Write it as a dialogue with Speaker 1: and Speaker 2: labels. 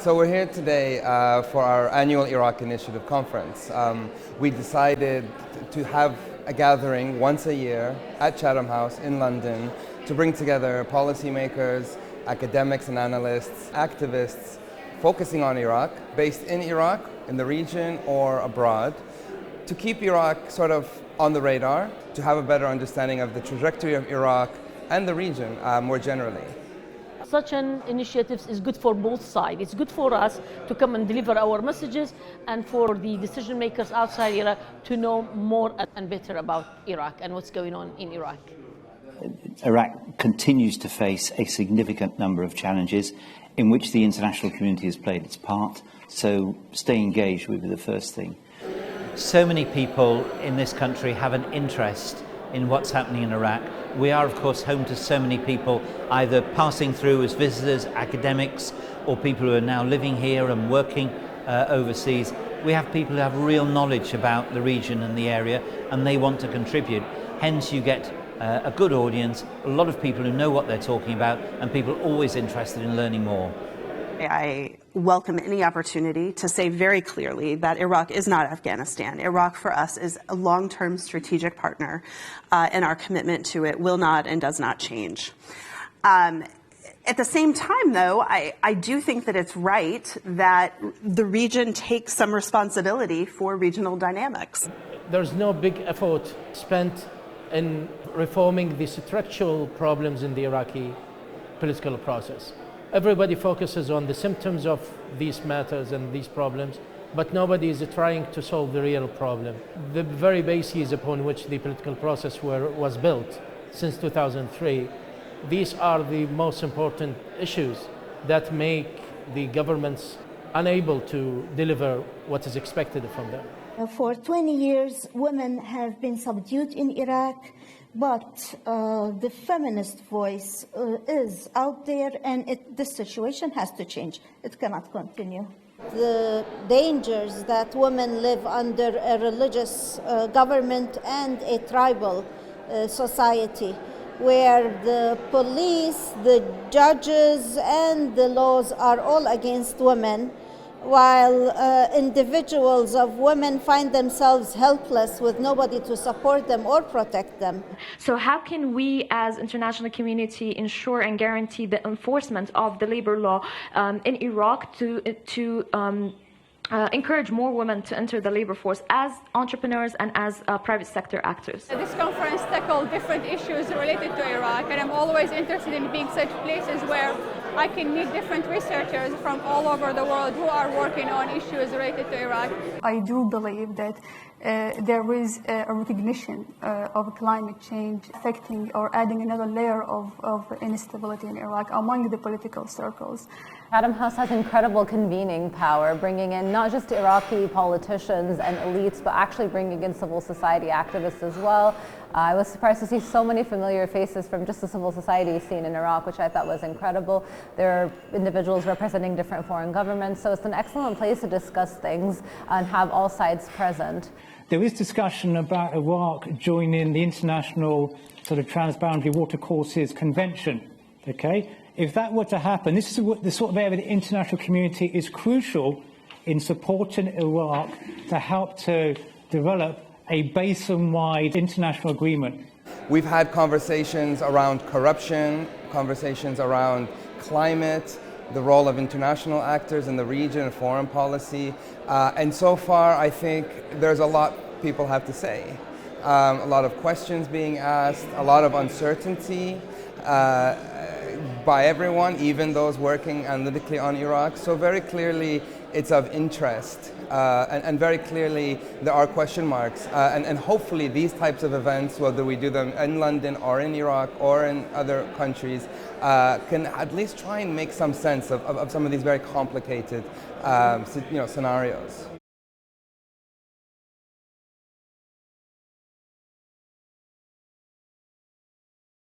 Speaker 1: So we're here today for our annual Iraq Initiative conference. We decided to have a gathering once a year at Chatham House in London to bring together policymakers, academics and analysts, activists focusing on Iraq, based in Iraq, in the region or abroad, to keep Iraq sort of on the radar, to have a better understanding of the trajectory of Iraq and the region more generally.
Speaker 2: Such an initiative is good for both sides. It's good for us to come and deliver our messages, and for the decision makers outside Iraq to know more and better about Iraq and what's going on in Iraq.
Speaker 3: Iraq continues to face a significant number of challenges in which the international community has played its part, so stay engaged would be the first thing.
Speaker 4: So many people in this country have an interest in what's happening in Iraq. We are, of course, home to so many people either passing through as visitors, academics, or people who are now living here and working overseas. We have people who have real knowledge about the region and the area, and they want to contribute. Hence, you get a good audience, a lot of people who know what they're talking about, and people always interested in learning more.
Speaker 5: I welcome any opportunity to say very clearly that Iraq is not Afghanistan. Iraq for us is a long-term strategic partner, and our commitment to it will not and does not change. At the same time, though, I do think that it's right that the region takes some responsibility for regional dynamics.
Speaker 6: There's no big effort spent in reforming the structural problems in the Iraqi political process. Everybody focuses on the symptoms of these matters and these problems, but nobody is trying to solve the real problem. The very bases upon which the political process was built since 2003, these are the most important issues that make the governments unable to deliver what is expected from them.
Speaker 7: For 20 years, women have been subdued in Iraq, but the feminist voice is out there, and this situation has to change. It cannot continue. The dangers that women live under a religious government and a tribal society, where the police, the judges, and the laws are all against women, while individuals of women find themselves helpless with nobody to support them or protect them.
Speaker 8: So how can we as international community ensure and guarantee the enforcement of the labor law in Iraq to encourage more women to enter the labor force as entrepreneurs and as private sector actors?
Speaker 9: This conference tackled different issues related to Iraq, and I'm always interested in being such places where I can meet different researchers from all over the world who are working on issues related to Iraq.
Speaker 10: I do believe that there is a recognition of climate change affecting or adding another layer of instability in Iraq among the political circles.
Speaker 11: Chatham House has incredible convening power, bringing in not just Iraqi politicians and elites, but actually bringing in civil society activists as well. I was surprised to see so many familiar faces from just the civil society scene in Iraq, which I thought was incredible. There are individuals representing different foreign governments, so it's an excellent place to discuss things and have all sides present.
Speaker 12: There is discussion about Iraq joining the International sort of Transboundary Watercourses Convention. Okay, if that were to happen, this is the sort of area the international community is crucial in supporting Iraq to help to develop a basin-wide international agreement.
Speaker 1: We've had conversations around corruption, conversations around climate, the role of international actors in the region and foreign policy. And so far, I think there's a lot people have to say. A lot of questions being asked, a lot of uncertainty by everyone, even those working analytically on Iraq. So very clearly, it's of interest. And very clearly, there are question marks. And hopefully, these types of events, whether we do them in London or in Iraq or in other countries, can at least try and make some sense of some of these very complicated scenarios.